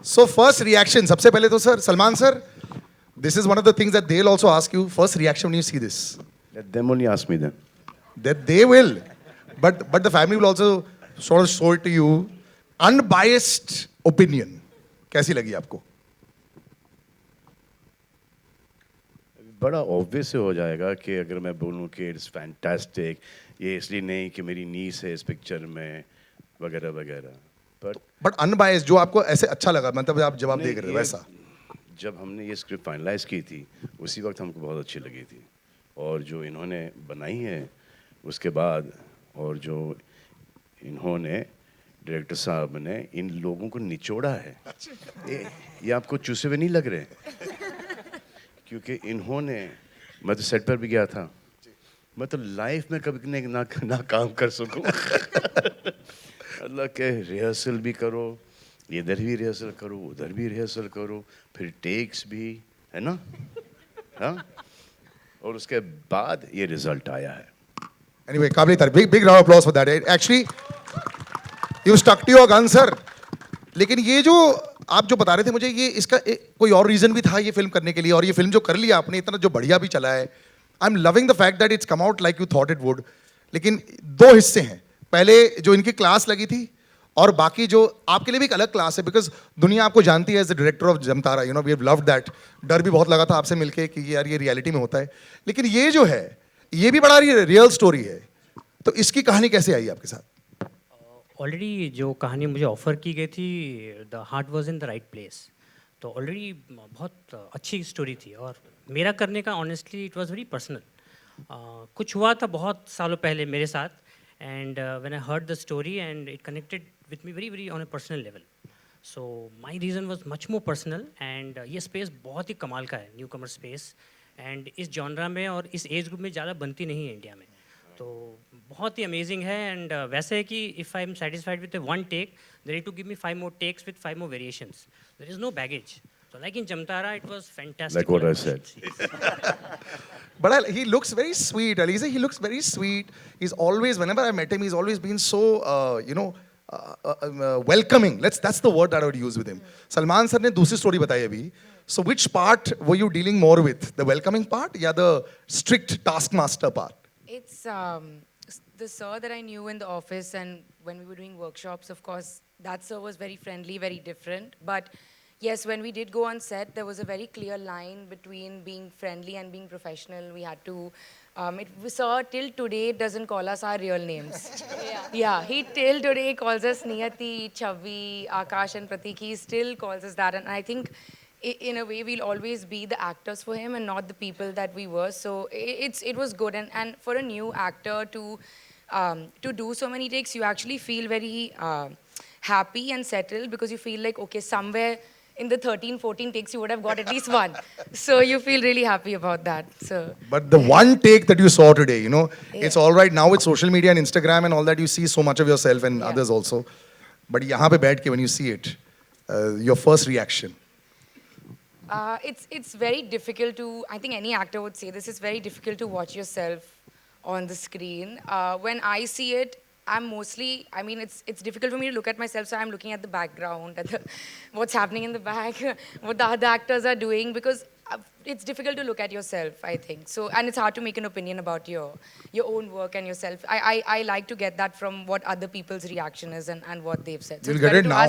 So first reaction, सबसे पहले तो sir, Salman sir, this is one of the things that they'll also ask you. First reaction when you see this. Let them only ask me then. That they will, but the family will also sort of show it to you. Unbiased opinion. कैसी लगी आपको? बड़ा obvious हो जाएगा कि अगर मैं बोलूँ कि इट्स फैंटास्टिक, ये इसलिए नहीं कि मेरी नीस है इस पिक्चर में वगैरह वगैरह, बट अनबायस्ड जो आपको ऐसे अच्छा लगा, मतलब आप जवाब दे रहे हो वैसा। जब हमने ये स्क्रिप्ट फाइनलाइज की थी उसी वक्त हमको बहुत अच्छी लगी थी, और जो इन्होंने बनाई है उसके बाद, और जो इन्होंने डायरेक्टर साहब ने इन लोगों को निचोड़ा है, ये आपको चूसे हुए नहीं लग रहे? क्योंकि इन्होंने, मैं तो सेट पर भी गया था, मैं तो लाइफ में कभी ना काम कर सकूं। अल्लाह के रिहर्सल भी करो, इधर भी रिहर्सल करो, उधर भी रिहर्सल करो, फिर टेक्स भी, है ना? हाँ, और उसके बाद ये रिजल्ट आया है। Anyway, काबिल तारीफ, big round of applause for that. Actually, you stuck to your gun, sir. लेकिन ये जो आप जो बता रहे थे मुझे, ये इसका कोई और रीजन भी था ये फिल्म करने के लिए, और ये फिल्म जो कर लिया आपने, इतना जो बढ़िया भी चला है, I am loving the fact that it's come out like you thought it would. लेकिन दो हिस्से हैं, पहले जो इनकी क्लास लगी थी, और बाकी जो आपके लिए भी एक अलग क्लास है, बिकॉज दुनिया आपको जानती है as the director of Jamtara, you know we have loved that. डर भी बहुत लगा था आपसे मिलके कि यार ये रियलिटी में होता है, लेकिन ये जो है ये भी बड़ा रियल स्टोरी है। तो इसकी कहानी कैसे आई आपके साथ? ऑलरेडी जो कहानी मुझे ऑफ़र की गई थी, the heart was in the right place, तो ऑलरेडी बहुत अच्छी स्टोरी थी, और मेरा करने का honestly it was very personal. कुछ हुआ था बहुत सालों पहले मेरे साथ, and when I heard the story and it connected with me very very on a personal level, so my reason was much more personal. And ये स्पेस बहुत ही कमाल का है, न्यू कमर स्पेस, एंड इस जॉनरा में और इस age group में ज़्यादा बनती नहीं है इंडिया में, तो बहुत ही अमेजिंग है। एंड वैसे है कि if I am satisfied with one take, they need to give me 5 more takes with 5 more variations. There is no baggage. So like in Jamtara, it was fantastic. Like what I said. But he looks very sweet, Alizeh. He looks very sweet. He's always, whenever I met him, he's always been so, welcoming. That's the word that I would use with him. Salman sir ने दूसरी story बताई अभी. So which part were you dealing more with? The welcoming part, या the strict taskmaster part? It's the sir that I knew in the office, and when we were doing workshops, of course, that sir was very friendly, very different. But yes, when we did go on set, there was a very clear line between being friendly and being professional. We had to, sir till today doesn't call us our real names. Yeah, he till today calls us Niyati, Chavi, Akash and Pratik. He still calls us that, and I think in a way we'll always be the actors for him and not the people that we were. So it was good, and for a new actor to do so many takes, you actually feel very happy and settled, because you feel like, okay, somewhere in the 13-14 takes you would have got at least one. So you feel really happy about that. So but the one take that you saw today, you know, it's all right now with social media and Instagram and all that, you see so much of yourself and others also, but यहाँ पे बैठ के when you see it, your first reaction? It's very difficult to, I think any actor would say this, it's very difficult to watch yourself on the screen. When I see it, I'm mostly, I mean, it's difficult for me to look at myself, so I'm looking at the background, at what's happening in the back, what the other actors are doing, because it's difficult to look at yourself, I think. So, and it's hard to make an opinion about your own work and yourself. I like to get that from what other people's reaction is and what they've said. So you'll get it now.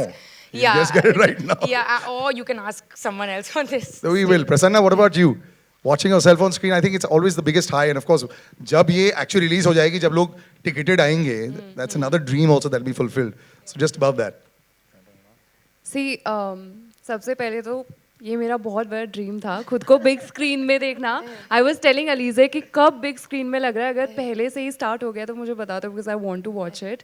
Yeah, just get it right now. Yeah, or you can ask someone else on this. So we will. Prasanna, what about you? Watching yourself on screen, I think it's always the biggest high. And of course, जब ये actually release हो जाएगी, जब लोग ticketed आएंगे, that's another dream also that'll be fulfilled. So just above that. See, सबसे पहले तो ये मेरा बहुत बड़ा ड्रीम था, खुद को बिग स्क्रीन में देखना. आई वॉज टेलिंग अलीज़े कि कब बिग स्क्रीन में लग रहा है, अगर पहले से ही स्टार्ट हो गया तो मुझे बता दो, because I want to watch it.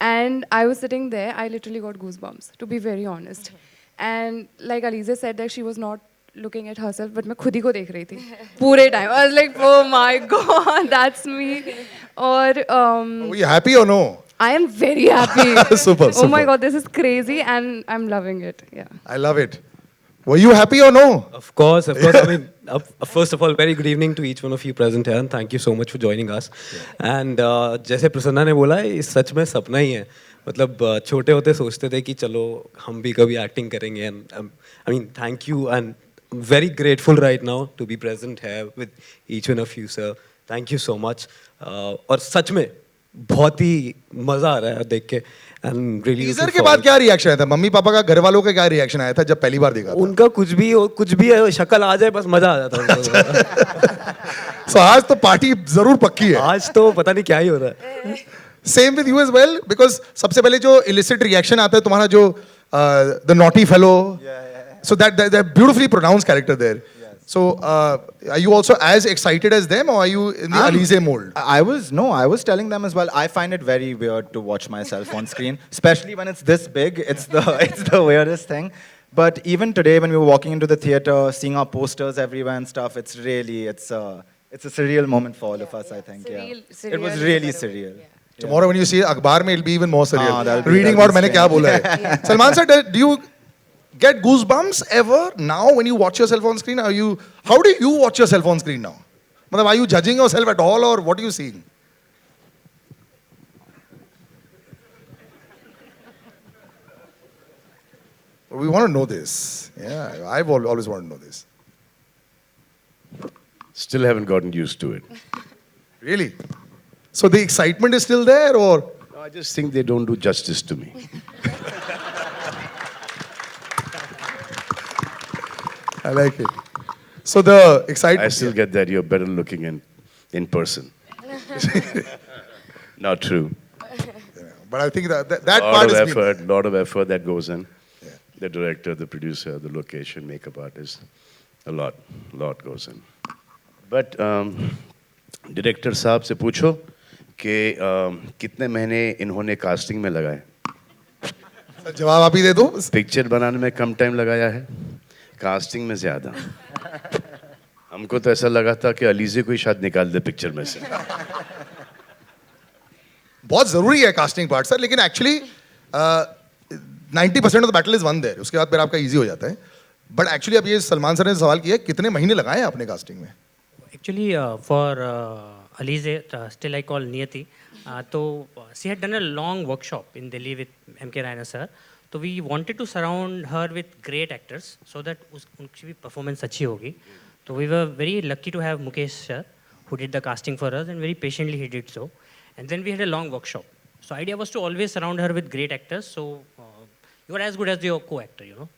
And I was sitting there, I literally got goose bumps, to be very honest. And like Alizeh said that she was not looking at herself, but मैं खुद ही को देख रही थी पूरे time. I was like, oh my god, that's me. और were you happy or no? I am very happy. Super. Oh my god, this is crazy, and I'm loving it. Yeah. I love it. Were you happy or no? Of course. I mean, first of all, very good evening to each one of you present here, and thank you so much for joining us. And जैसे प्रसन्ना ने बोला, ये सच में सपना ही है. मतलब छोटे होते सोचते थे कि चलो हम भी कभी एक्टिंग करेंगे and I mean thank you and very grateful right now to be present है with each one of you sir, thank you so much. और सच में बहुत ही मज़ा आ रहा है देख के एंड रियली। टीजर के बाद क्या रिएक्शन आया था, मम्मी पापा का, घर वालों का क्या रिएक्शन आया था जब पहली बार देखा था? उनका कुछ भी है, शक्ल आ जाए बस मज़ा आ जाता है उनको। So, आज तो पार्टी जरूर पक्की है। आज तो पता नहीं क्या ही हो रहा है। Same with you as well, because सबसे पहले जो इलिसिट रिएक्शन आता है तुम्हारा, जो the naughty fellow, so that beautifully pronounce character there. So, are you also as excited as them, or are you in the Alizeh mold? I was telling them as well. I find it very weird to watch myself on screen, especially when it's this big. It's the weirdest thing. But even today, when we were walking into the theater, seeing our posters everywhere and stuff, it's a surreal moment for all of us. I think, Surreal it was is a really better surreal. word, yeah. Tomorrow when you see अखबार में, it'll be even more surreal. that'll be Reading about मैंने क्या strange. बोला है. Salman sir, do you get goosebumps ever now when you watch yourself on screen? How do you watch yourself on screen now? मतलब, are you judging yourself at all, or what are you seeing? We want to know this. Yeah, I've always wanted to know this. Still haven't gotten used to it. Really? So the excitement is still there, or? No, I just think they don't do justice to me. I like it. So the excitement. I still get that you're better looking in person. Not true. But I think that part is Lot of effort that goes in. Yeah. The director, the producer, the location, makeup artist, a lot goes in. But director साहब से पूछो कि कितने महीने इन्होंने casting में लगाए? जवाब आप ही दे दो। पिक्चर बनाने में कम टाइम लगाया है, कास्टिंग में ज्यादा। हमको तो ऐसा लगा था कि अलीज़े को ही शायद निकाल दे पिक्चर में से। बहुत जरूरी है कास्टिंग पार्ट सर, लेकिन actually 90% of the battle is won there, उसके बाद फिर आपका इजी हो जाता है। बट एक्चुअली अब ये सलमान सर ने सवाल किया, कितने महीने लगाए आपने कास्टिंग में? Actually, for Alizeh, still I call Niyati, so she had done a long workshop in Delhi with M.K. Raina sir. So we wanted to surround her with great actors so that उनकी भी performance अच्छी होगी. So we were very lucky to have Mukesh sir, who did the casting for us, and very patiently he did so. And then we had a long workshop. So idea was to always surround her with great actors. So you are as good as your co-actor, you know.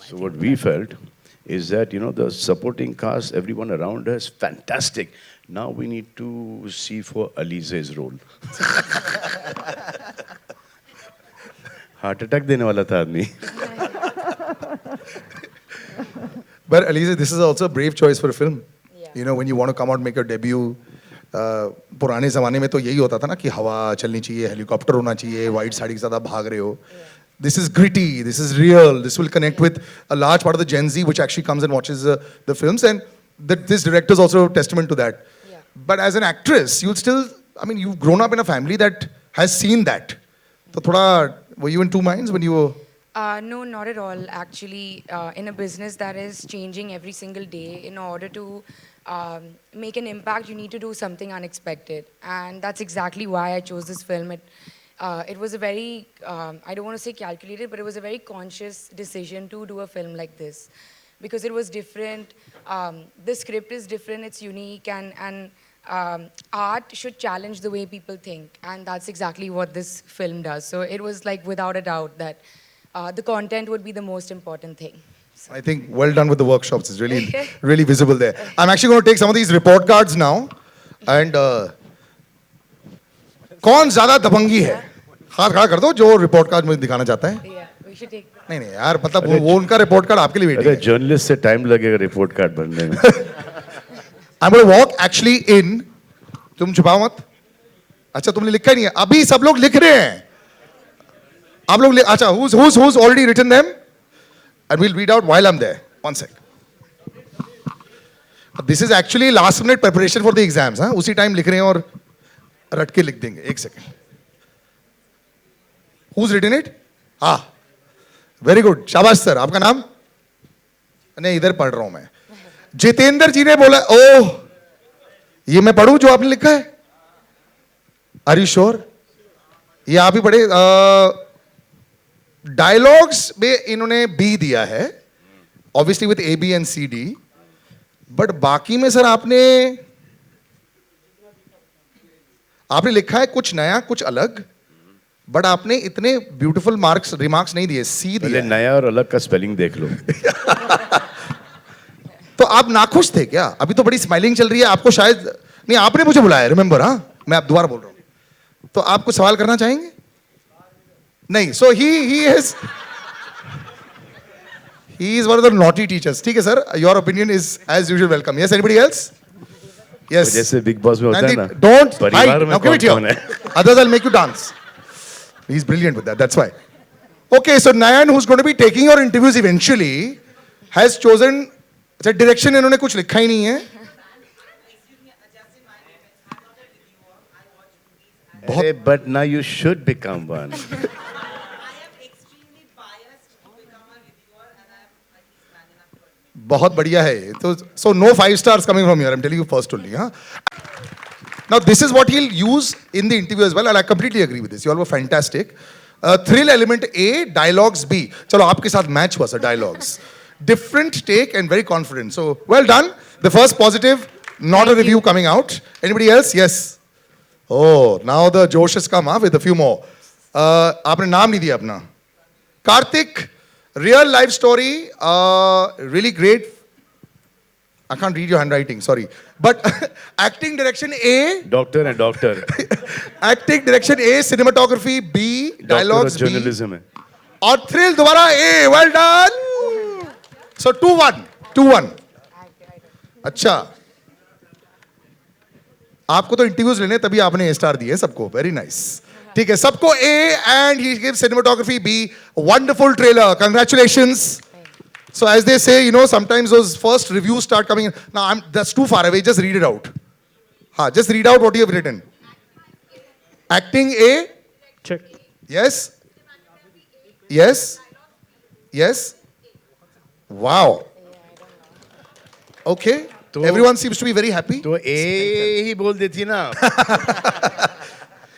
So what we felt is that, you know, the supporting cast, everyone around us, fantastic. Now we need to see for Alizeh's role. Heart attack देने वाला था आदमी. But Alizeh, this is also a brave choice for a film. Yeah. You know, when you want to come out, make your debut. पुराने ज़माने में तो यही होता था ना कि हवा चलनी चाहिए, हेलीकॉप्टर होना चाहिए, वाइट साड़ी के साथ आप भाग रहे हो. This is gritty, this is real, this will connect with a large part of the Gen Z which actually comes and watches the films, and this director is also a testament to that. Yeah. But as an actress, you'll still, I mean, you've grown up in a family that has seen that. So thoda, were you in two minds when you were? No, not at all. Actually, in a business that is changing every single day, in order to make an impact, you need to do something unexpected. And that's exactly why I chose this film. It was a very, I don't want to say calculated, but it was a very conscious decision to do a film like this. Because it was different, the script is different, it's unique, and art should challenge the way people think. And that's exactly what this film does. So it was like without a doubt that the content would be the most important thing. So. I think well done with the workshops. It's really, really visible there. I'm actually going to take some of these report cards now. And कौन ज़्यादा दबंगी है? हाथ खड़ा कर दो जो report card मुझे दिखाना चाहता है. Yeah, we should take that. नहीं यार, मतलब वो उनका रिपोर्ट कार्ड आपके लिए वेटिंग अरे है. जर्नलिस्ट से टाइम लगेगा रिपोर्ट कार्ड बनने में. I'm going to walk actually in. तुम छुपाओ मत. अच्छा तुमने लिखा नहीं है. अभी सब लोग लिख रहे हैं. आप लोग अच्छा who's already written them? And we'll read out while I'm there. One sec. This is actually last minute preparation for the exams. हाँ, उसी टाइम लिख रहे हैं और रट के लिख देंगे. एक सेकंड. Who's written it? हाँ, very good. शाबाश सर. आपका नाम? नहीं, इधर पढ़ रहा हूं मैं. जितेंद्र जी ने बोला, ओह, ये मैं पढ़ूं जो आपने लिखा है? Are you sure? ये आप ही पढ़े. डायलॉग्स में इन्होंने बी दिया है, obviously with A B and C D. But बाकी में सर आपने लिखा है कुछ नया कुछ अलग, बट आपने इतने ब्यूटीफुल रिमार्क्स नहीं दिए. सी दिया है. नया और अलग का स्पेलिंग देख लो. तो आप नाखुश थे क्या? अभी तो बड़ी स्माइलिंग चल रही है. आपको शायद नहीं, आपने मुझे बुलाया, रिमेंबर. हाँ, मैं आप दोबारा बोल रहा हूँ. तो आप कुछ सवाल करना चाहेंगे? नहीं. So he is one of the naughty teachers. ठीक है sir, your opinion is as usual welcome. Yes, anybody else? Yes. जैसे बिग बॉस में होता है ना, डोंट परिवार में कौन है? Others I'll make you dance. He's brilliant with that. That's why. Okay, so Nayan, who's going to be taking your interviews eventually, has chosen. अच्छा, डायरेक्शन इन्होंने कुछ लिखा ही नहीं है. But now you should become one. बहुत बढ़िया है ये तो. So no 5 stars coming from here. I'm telling you first only. Huh? Now this is what he'll use in the interview as well, and I completely agree with this. You all were fantastic. Thrill element A, dialogues B. चलो आपके साथ match हुआ sir. Dialogues. Different take and very confident. So well done. The first positive. Not a review coming out. Anybody else? Yes. Oh, now the Josh has come up with a few more. आपने नाम नहीं दिया अपना. Karthik, real life story. Really great. I can't read your handwriting, sorry. But acting direction A. Doctor and doctor. Acting direction A, cinematography B, dialogues B. Journalism है. और thrill दोबारा A. Well done. So 2-1. 2-1. अच्छा. आपको तो interviews लेने तभी आपने A star दिए सबको. Very nice. ठीक है, सबको A and he gives cinematography B. Wonderful trailer. Congratulations. So as they say, you know, sometimes those first reviews start coming in. Now that's too far away. Just read it out. Ha, just read out what you have written. Acting A. Check. Yes. Yes. Yes. Wow. Okay. Everyone seems to be very happy. तो A ही बोल देती ना.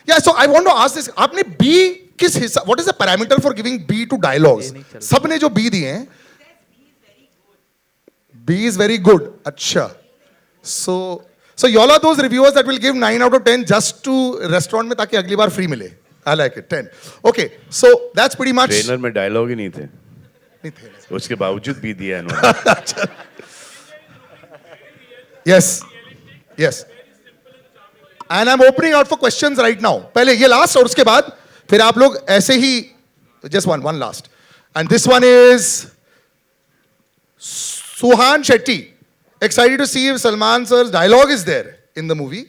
Yeah, so I want to ask this. आपने B किस हिस्सा? What is the parameter for giving B to dialogues? सबने जो B दिए हैं. B is very good. Acha. So y'all are those reviewers that will give 9 out of 10 just to restaurant में ताकि अगली बार free मिले. I like it. 10. Okay. So that's pretty much. Trailer में dialogue ही नहीं थे. नहीं थे. उसके बावजूद भी दिया इन्होंने. Yes. Yes. And I'm opening out for questions right now. पहले ये last और उसके बाद फिर आप लोग ऐसे ही just one last. And this one is Suhan Shetty. Excited to see if Salman sir's dialogue is there in the movie.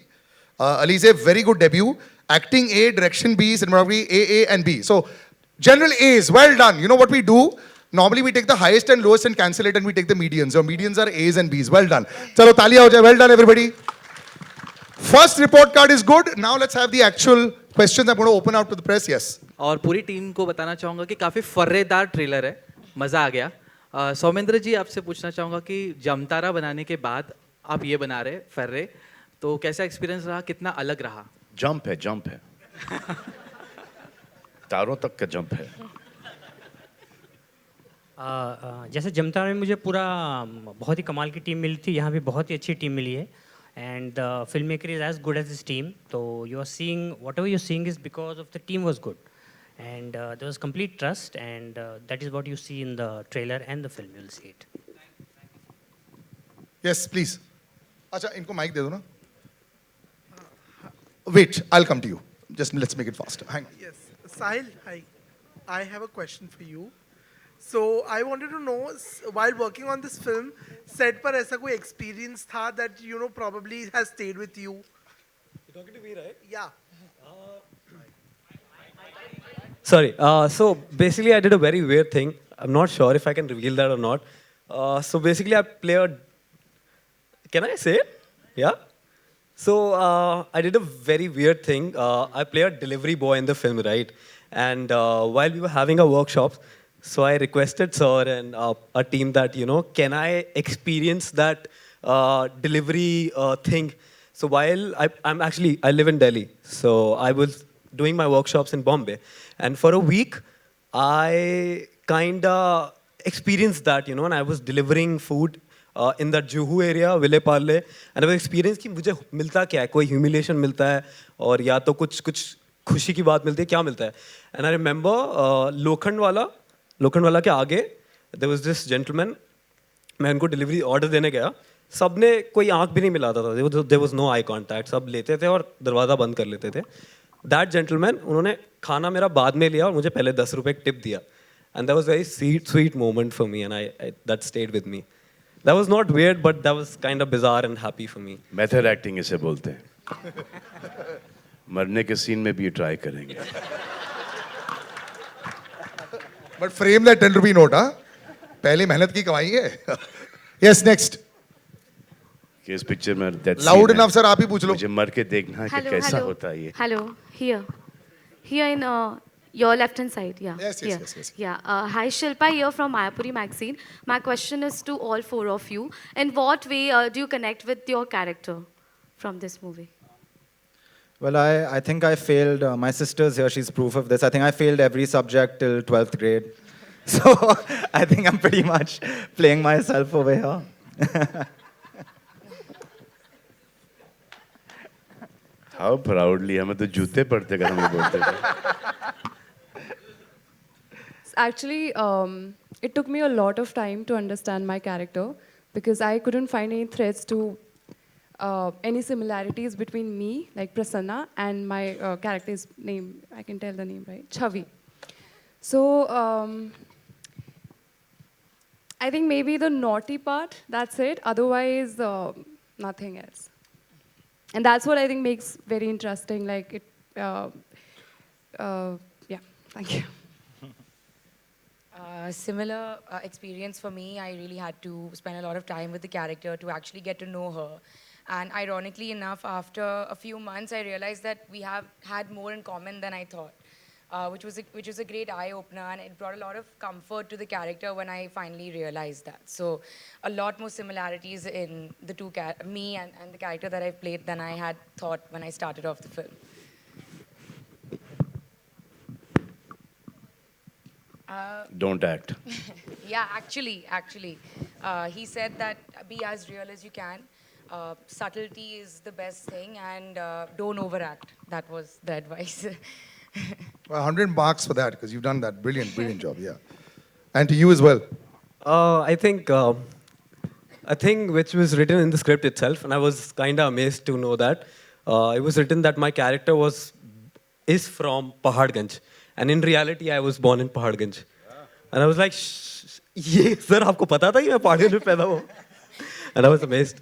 Alizeh, very good debut. Acting A, direction B, cinematography A and B. So general A's, well done. You know what we do? Normally we take the highest and lowest and cancel it, and we take the medians. Your medians are A's and B's. Well done. Chalo taaliyan ho jaye. Well done everybody. First report card is good. Now let's have the actual questions. I'm going to open out to the press. Yes. और पूरी team को बताना चाहूँगा कि काफ़ी फर्रेदार trailer है, मज़ा आ गया. सौमेंद्र जी, आपसे पूछना चाहूँगा कि जमतारा बनाने के बाद आप ये बना रहे फर्रे, तो कैसा एक्सपीरियंस रहा, कितना अलग रहा? जंप है. तारों तक का जंप है. जैसे जमतारा में मुझे पूरा बहुत ही कमाल की टीम मिली थी, यहाँ भी बहुत ही अच्छी टीम मिली है. And the filmmaker is as good as his team. So you are seeing, whatever you're seeing is because of the team was good. And there was complete trust, and that is what you see in the trailer and the film. You'll see it. Yes, please. Acha, इनको mic दे दो ना. Wait, I'll come to you. Just let's make it faster. Hang on. Yes. Sahil, hi. I have a question for you. So I wanted to know, while working on this film, set पर ऐसा कोई experience था that you know probably has stayed with you? You're talking to me, right? Yeah. Sorry. So basically, I did a very weird thing. I'm not sure if I can reveal that or not. So basically, I play a. Can I say it? Yeah. So I did a very weird thing. I play a delivery boy in the film, right? And while we were having our workshops, so I requested sir and a team that, you know, can I experience that delivery thing? So while I live in Delhi, so I was doing my workshops in Bombay. And for a week, I kind of experienced that, you know, and I was delivering food in that Juhu area, Ville Parle, and I was experienced कि मुझे मिलता क्या है, कोई humiliation मिलता है, और या तो कुछ खुशी की बात मिलती है, क्या मिलता है. And I remember लोखंड वाला के आगे, there was this gentleman, मैं उनको डिलीवरी ऑर्डर देने गया, सबने कोई आंख भी नहीं मिलाता था, there was no eye contact, सब लेते थे और दरवाज़ा बंद कर लेते थे. दैट जेंटलमैन, उन्होंने खाना मेरा बाद में लिया और मुझे पहले 10 रुपये टिप दिया. And that was very sweet moment for me, and I that stayed with me. That was not weird, but that was kind of bizarre and happy for me. Method acting इसे बोलते हैं. मरने के scene में भी try करेंगे. But frame that 10 rupee note. पहले मेहनत की कमाई है. Yes, next. कि इस पिक्चर में लाउड इनफ सर, आप ही पूछ लो. मुझे मर के देखना है कि कैसा होता है ये. Hello, here in your left hand side, yeah. Yes. Yeah. Hi, Shilpa here from Mayapuri magazine. My question is to all four of you. In what way do you connect with your character from this movie? Well, I think I failed. My sister's here, she's proof of this. I think I failed every subject till 12th grade. So I think I'm pretty much playing myself over here. How proudly, हमें तो जूते पड़ते कर हमें बोलते थे. Actually, it took me a lot of time to understand my character because I couldn't find any threads to any similarities between me, like Prasanna, and my character's name. I can tell the name, right? Chavi. So I think maybe the naughty part, that's it. Otherwise, nothing else. And that's what I think makes very interesting. Like it, yeah. Thank you. Similar experience for me. I really had to spend a lot of time with the character to actually get to know her. And ironically enough, after a few months, I realized that we have had more in common than I thought, which was a great eye-opener, and it brought a lot of comfort to the character when I finally realized that. So a lot more similarities in the two, me and the character that I've played than I had thought when I started off the film. Don't act. Yeah, actually, he said that be as real as you can. Subtlety is the best thing, and don't overact. That was the advice. 100 marks for that because you've done that brilliant job. Yeah, and to you as well. I think a thing which was written in the script itself, and I was kind of amazed to know that it was written that my character is from Paharganj, and in reality I was born in Paharganj. And I was like, ये sir आपको पता था कि मैं पहाड़गंज में पैदा हुआ? And I was amazed.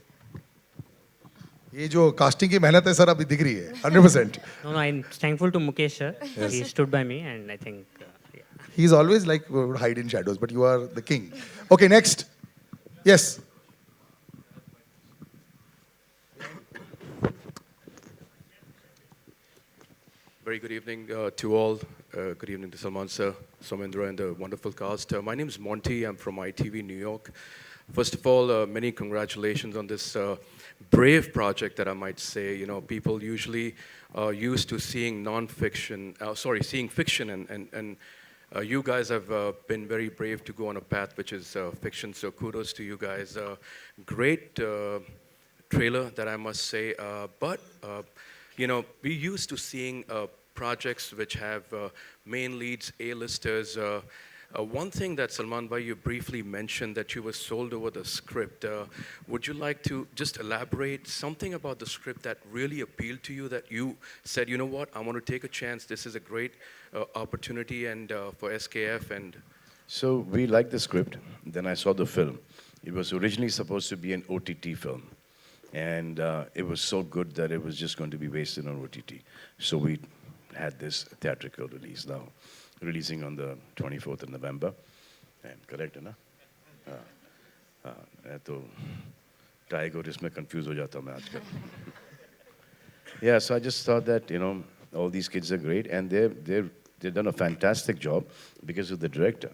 ये जो कास्टिंग की मेहनत है सर अभी दिख रही है 100%. No, I'm thankful to Mukesh sir. Yes. He stood by me, and I think yeah. He's always like would hide in shadows, but you are the king. Okay, next. Yes. Very good evening to all. Good evening to Salman sir, Somendra, and the wonderful cast. My name is Monty. I'm from ITV New York. First of all, many congratulations on this brave project that I might say. You know, people usually used to seeing seeing fiction, and you guys have been very brave to go on a path which is fiction. So kudos to you guys. Great trailer, that I must say. But you know, we used to seeing projects which have main leads, A-listers. One thing that Salman bhai, you briefly mentioned that you were sold over the script. Would you like to just elaborate something about the script that really appealed to you, that you said, you know what, I want to take a chance. This is a great opportunity and for SKF. And So we liked the script. Then I saw the film. It was originally supposed to be an OTT film. And it was so good that it was just going to be based on OTT. So we had this theatrical release now, releasing on the 24th of November. Correct, है ना? मैं तो टाइग और इसमें confused हो जाता हूँ मैं आजकल. Yeah, so I just thought that, you know, all these kids are great, and they've done a fantastic job because of the director.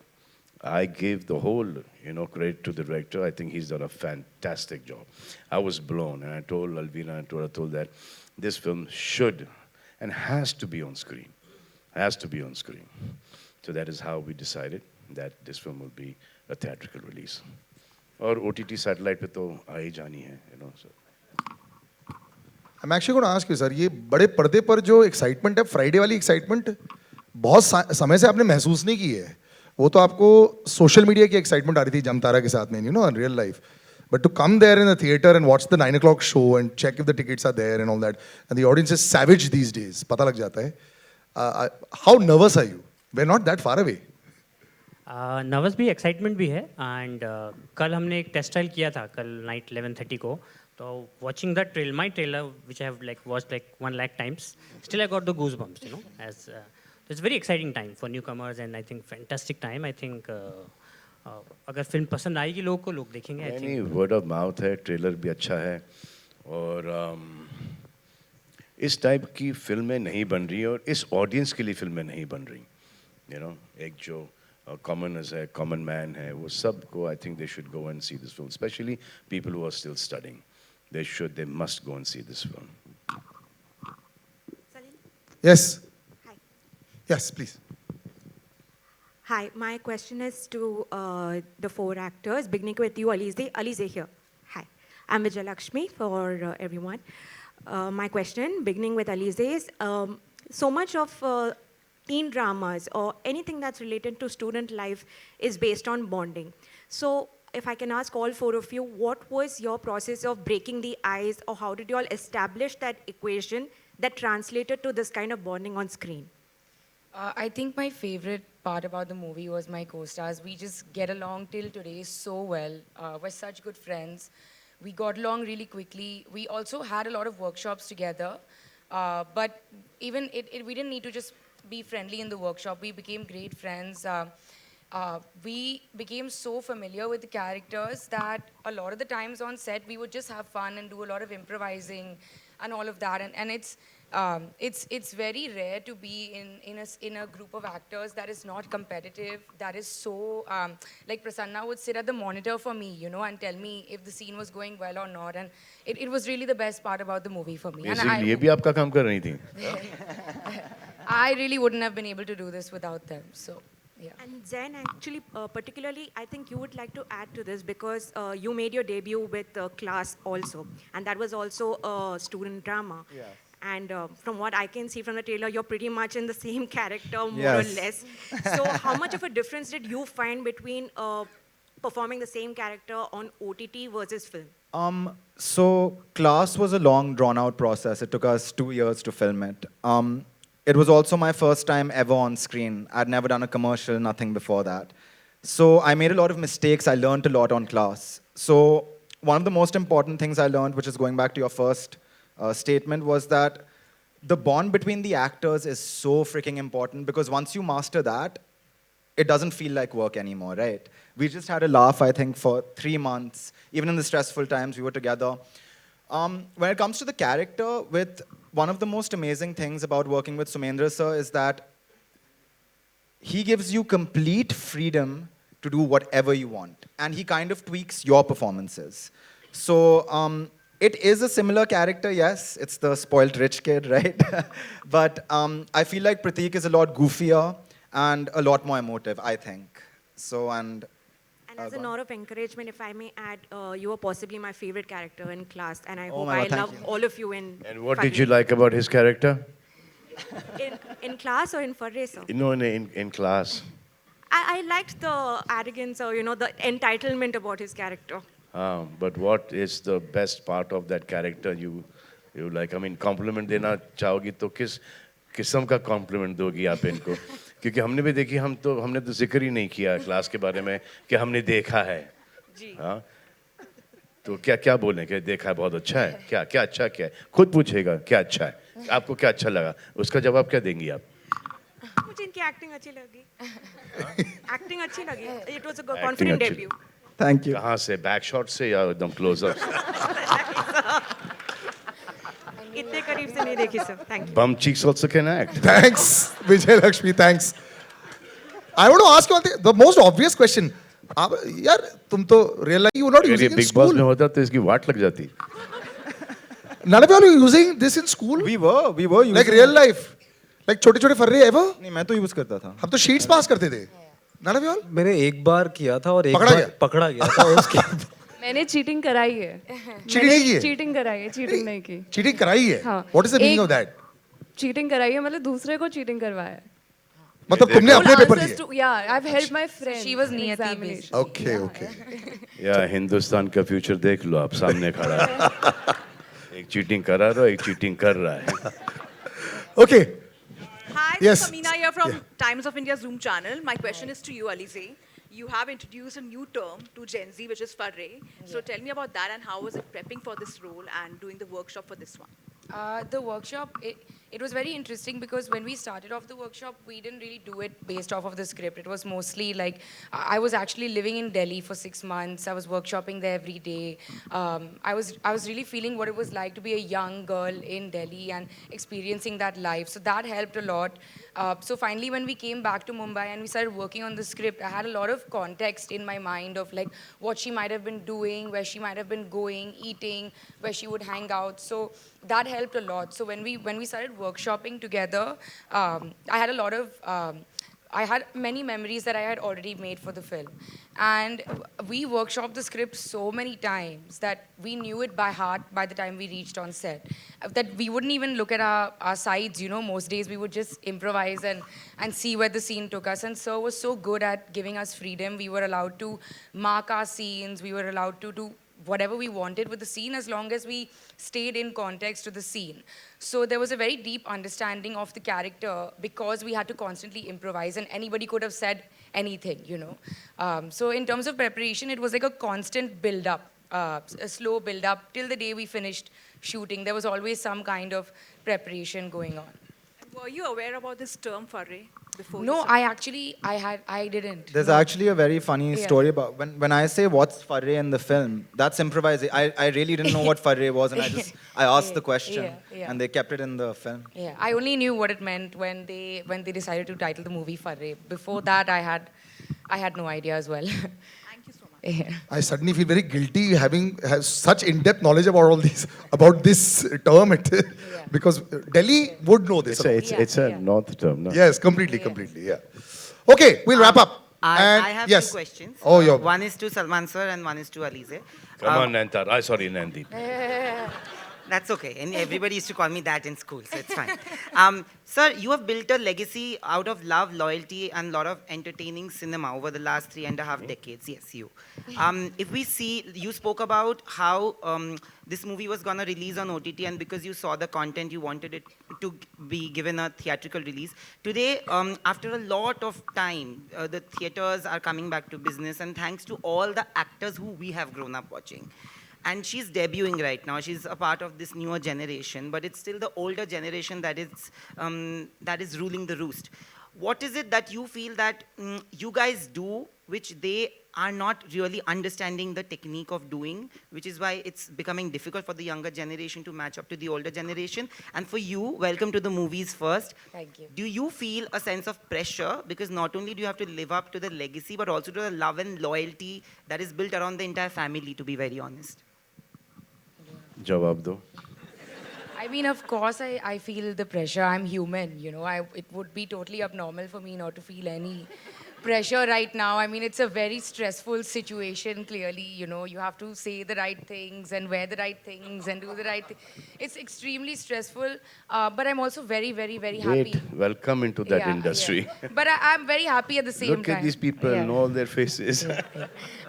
I gave the whole, you know, credit to the director. I think he's done a fantastic job. I was blown, and I told Alvina, I told that this film should, and has to be on screen. Has to be on screen. So that is how we decided that this film will be a theatrical release. और OTT satellite पे तो आ ही जानी है, you know. So. I'm actually going to ask you, sir, ये बड़े पर्दे पर जो एक्साइटमेंट है, फ्राइडे वाली एक्साइटमेंट बहुत समय से आपने महसूस नहीं की है. वो तो आपको सोशल मीडिया की एक्साइटमेंट आ रही थी जमतारा के साथ में, you know, in real life. But to come there in the theater and watch the 9 o'clock show and check if the tickets are there and all that, and the audience is savage these days, पता लग जाता है. How nervous are you? We're not that far away. Nervous भी, excitement भी है. And कल हमने एक टेस्ट ट्रायल किया था, कल नाइट 11:30 को. तो watching the trail, my trailer which I have like watched like 1 lakh times, still I got the goose bumps, you know, as it's very exciting time for newcomers and I think fantastic time. I think अगर film पसंद आएगी लोगों को, लोग देखेंगे. नहीं, word of mouth है, trailer भी अच्छा है, और इस टाइप की फिल्में नहीं बन रही और इस ऑडियंस के लिए फिल्में नहीं बन रही, यू नो. एक जो कॉमनर्स है, कॉमन मैन है, वो सब को I think they should go and see this film, specially people who are still studying. They must go and see this film. Yes. Hi. Yes, please. Hi, my question is to the 4 actors, beginning with you, Alizeh. Alizeh here. Hi, I'm Vijay Lakshmi for everyone. My question, beginning with Alizeh, is so much of teen dramas or anything that's related to student life is based on bonding. So, if I can ask all 4 of you, what was your process of breaking the ice, or how did you all establish that equation that translated to this kind of bonding on screen? I think my favorite part about the movie was my co-stars. We just get along till today so well. We're such good friends. We got along really quickly. We also had a lot of workshops together. But even we didn't need to just be friendly in the workshop. We became great friends. We became so familiar with the characters that a lot of the times on set we would just have fun and do a lot of improvising and all of that. And it's very rare to be in a group of actors that is not competitive, that is so like Prasanna would sit at the monitor for me, you know, and tell me if the scene was going well or not. And it was really the best part about the movie for me. Basically, ये भी आपका काम कर रही थी. I really wouldn't have been able to do this without them. So. Yeah. And Zeyn, actually, particularly, I think you would like to add to this because you made your debut with Class also, and that was also a student drama. Yeah. And from what I can see from the trailer, you're pretty much in the same character, more Yes. or less. So how much of a difference did you find between performing the same character on OTT versus film? So Class was a long, drawn-out process. It took us 2 years to film it. It was also my first time ever on screen. I'd never done a commercial, nothing before that. So I made a lot of mistakes. I learned a lot on Class. So one of the most important things I learned, which is going back to your first statement, was that the bond between the actors is so freaking important, because once you master that, it doesn't feel like work anymore, right? We just had a laugh, I think, for 3 months. Even in the stressful times, we were together. When it comes to the character, one of the most amazing things about working with Sumendra sir is that he gives you complete freedom to do whatever you want. And he kind of tweaks your performances. So it is a similar character, yes. It's the spoiled rich kid, right? But I feel like Prateek is a lot goofier and a lot more emotive, I think. So, and as a note of encouragement, if I may add, you were possibly my favorite character in Class, and I Oh hope my I God, love thank you. all of you in And what Farrey. did you like about his character? In Class or in Farrey, sir? No, in Class. I liked the arrogance or, you know, the entitlement about his character. But what is the best part of that character you like? I mean, compliment देना चाहोगी तो किस किस्म का compliment दोगी आप इनको? क्योंकि हमने भी देखी, हमने तो जिक्र ही नहीं किया क्लास के बारे में कि हमने देखा है. जी. हाँ. तो क्या बोलें कि देखा है, बहुत अच्छा है, क्या अच्छा क्या है, खुद पूछेगा क्या अच्छा है, आपको क्या अच्छा लगा, उसका जवाब क्या देंगी आप? मुझे इनकी एक्टिंग अच्छी लगी. एक्टिंग अच्छी लगी. It was a confident अच्छी- debut. Thank you. कहाँ से, बैक शॉट से या एकदम क्लोजअप? इतने करीब से नहीं देखी sir. Thank you. Bum cheeks also can act. Thanks, Vijay Lakshmi. Thanks. I want to ask you one thing. The most obvious question. आप यार तुम तो realize you were not अगर ये using in big boss school. में होता तो इसकी वाट लग जाती. None of you are using this in school? We were using Like real life? Like छोटे-छोटे फर्रे ever? नहीं मैं तो यूज करता था. हम तो sheets pass करते थे. None of you all? मैंने एक बार किया था और एक पकड़ा बार गया? पकड़ा गया था उसके मैंने चीटिंग कराई है. Cheating नहीं की है? चीटिंग कराई है, चीटिंग नहीं की. Cheating कराई है? हाँ. What is the meaning of that? Cheating कराई है मतलब दूसरे को चीटिंग करवाया है. मतलब तुमने अपने पेपर दिए? Yeah, I've helped my friend. She was in niyati examination. Okay, okay. या हिंदुस्तान का फ्यूचर देख लो आप सामने खड़ा है. एक चीटिंग करा रहा है, एक चीटिंग कर रहा है. Okay. Hi, Yes. this is Amina here from Yeah. Times of India's Zoom channel. My question is to you, Alizeh. You have introduced a new term to Gen Z, which is Farrey. So tell me about that and how was it prepping for this role and doing the workshop for this one? The workshop, it was very interesting because when we started off the workshop, we didn't really do it based off of the script. It was mostly like, I was actually living in Delhi for 6 months. I was workshopping there every day. I was really feeling what it was like to be a young girl in Delhi and experiencing that life. So that helped a lot. So finally, when we came back to Mumbai and we started working on the script, I had a lot of context in my mind of like what she might have been doing, where she might have been going, eating, where she would hang out. So that helped a lot. So when we started workshopping together, I had a lot of I had many memories that I had already made for the film. And we workshopped the script so many times that we knew it by heart by the time we reached on set. That we wouldn't even look at our sides, you know, most days we would just improvise and see where the scene took us. And Sir was so good at giving us freedom. We were allowed to mark our scenes. We were allowed to do whatever we wanted with the scene as long as we stayed in context to the scene. So there was a very deep understanding of the character because we had to constantly improvise and anybody could have said anything, you know. So in terms of preparation, it was like a constant build-up, a slow build-up till the day we finished shooting. There was always some kind of preparation going on. Were you aware about this term, Farrey, before? No, I didn't. There's No. actually a very funny story about when I say what's Farrey in the film, that's improvising. I really didn't know what Farrey was and I asked the question and they kept it in the film. Yeah, I only knew what it meant when they decided to title the movie Farrey. Before that, I had no idea as well. Thank you so much. Yeah. I suddenly feel very guilty having such in-depth knowledge about all these, about this term, because Delhi would know this. It's a north term, no? Yes, completely, yeah. Okay, we'll wrap up. I have yes. 2 questions. Oh, yeah. One is to Salman sir and one is to Alizeh. Come on, Nantar. Sorry, Nandi. That's okay. And everybody used to call me that in school, so it's fine. Sir, you have built a legacy out of love, loyalty, and a lot of entertaining cinema over the last 3.5 decades. Yes, you. If we see, you spoke about how this movie was going to release on OTT, and because you saw the content, you wanted it to be given a theatrical release. Today, after a lot of time, the theaters are coming back to business, and thanks to all the actors who we have grown up watching. And she's debuting right now. She's a part of this newer generation, but it's still the older generation that is ruling the roost. What is it that you feel that you guys do, which they are not really understanding the technique of doing, which is why it's becoming difficult for the younger generation to match up to the older generation? And for you, welcome to the movies first. Thank you. Do you feel a sense of pressure? Because not only do you have to live up to the legacy, but also to the love and loyalty that is built around the entire family, to be very honest. जवाब दो. I mean, of course, I feel the pressure. I'm human, you know. It would be totally abnormal for me not to feel any pressure right now. I mean, it's a very stressful situation, clearly. You know, you have to say the right things and wear the right things and do the right thing. It's extremely stressful, but I'm also very, very, very happy. Great. Welcome into that industry. Yeah. But I'm very happy at the same Look time. at these people, know all their faces.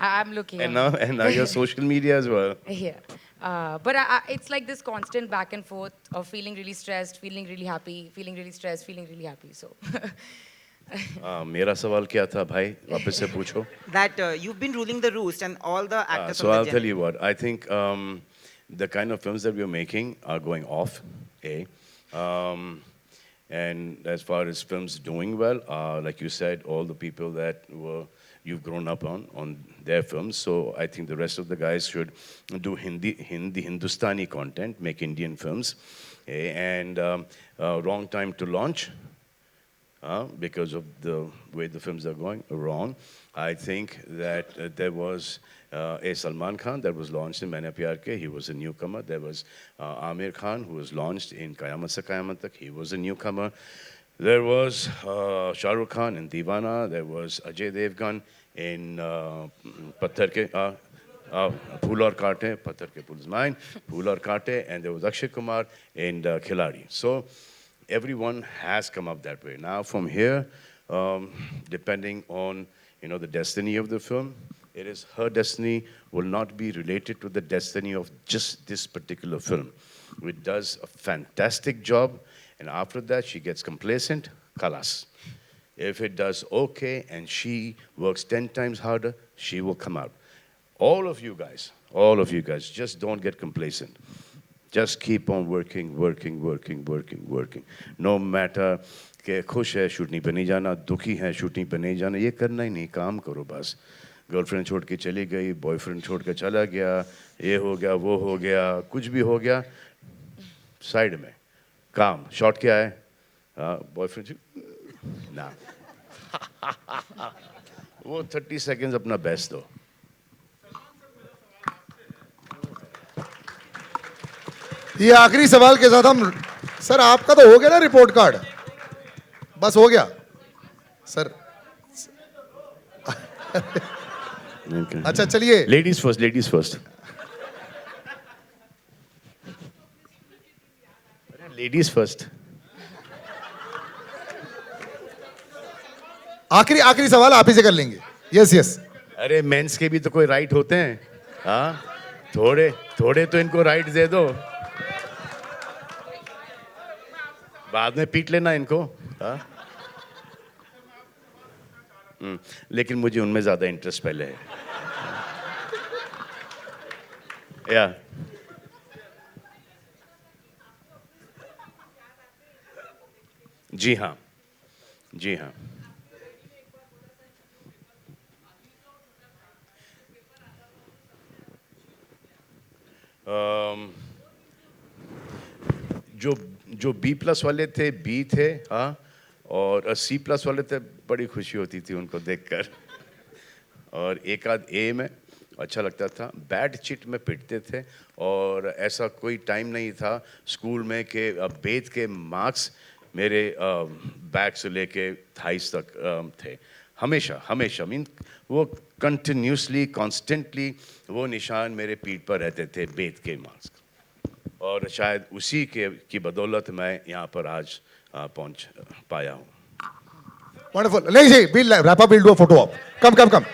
I'm looking. And now your social media as well. Yeah. But it's like this constant back and forth of feeling really stressed, feeling really happy, feeling really stressed, feeling really happy. So. मेरा सवाल क्या था भाई? वापस से पूछो. That you've been ruling the roost and all the actors. So I'll tell you what. I think the kind of films that we're making are going off. And as far as films doing well, like you said, all the people that you've grown up on their films. So I think the rest of the guys should do Hindustani content, make Indian films. And wrong time to launch because of the way the films are going, wrong. I think that there was a Salman Khan that was launched in Maine Pyar Ke. He was a newcomer. There was Amir Khan, who was launched in Qayamat Se Qayamat Tak. He was a newcomer. There was Shah Rukh Khan in Deewana. There was Ajay Devgan in Patthar Ke Phool Aur Kaate, Patthar Ke Pul's Mine, Phool Aur Kaate, and there was Akshay Kumar in Khiladi. So everyone has come up that way. Now from here, depending on the destiny of the film, it is her destiny will not be related to the destiny of just this particular film. It does a fantastic job, and after that she gets complacent, khalas. If it does okay and she works 10 times harder, she will come out. All of you guys, just don't get complacent. Just keep on working. No matter कि खुश है shooting पे नहीं जाना, दुखी है shooting पे नहीं जाना, ये करना ही नहीं, काम करो बस. गर्लफ्रेंड छोड़ के चली गई, बॉयफ्रेंड छोड़ के चला गया, ये हो गया, वो हो गया, कुछ भी हो गया, साइड में काम. शॉट क्या है? बॉयफ्रेंड ना वो 30 सेकेंड्स अपना बेस्ट दो. ये आखिरी सवाल के साथ हम सर आपका तो हो गया ना रिपोर्ट कार्ड, बस हो गया सर. अच्छा चलिए, लेडीज फर्स्ट. Ladies first. आखिरी सवाल आप ही से कर लेंगे. यस. अरे मेंस के भी तो कोई राइट होते हैं. हाँ, थोड़े तो इनको राइट दे दो, बाद में पीट लेना इनको. हाँ? लेकिन मुझे उनमें ज्यादा इंटरेस्ट पहले है. या जी हाँ. जो B+ वाले थे, B थे, हाँ, और C+ वाले थे, बड़ी खुशी होती थी उनको देखकर. और एक आध A में अच्छा लगता था. बैड चिट में पिटते थे, और ऐसा कोई टाइम नहीं था स्कूल में कि बेद के मार्क्स मेरे बैक से लेके थाइस तक थे. हमेशा मीन वो कंटिन्यूसली कॉन्स्टेंटली वो निशान मेरे पीठ पर रहते थे, बेद के मार्क्स. और शायद उसी की बदौलत मैं यहाँ पर आज पहुँच पाया हूँ. Wonderful. Let's see. We'll wrap up. We'll do a photo op. Come.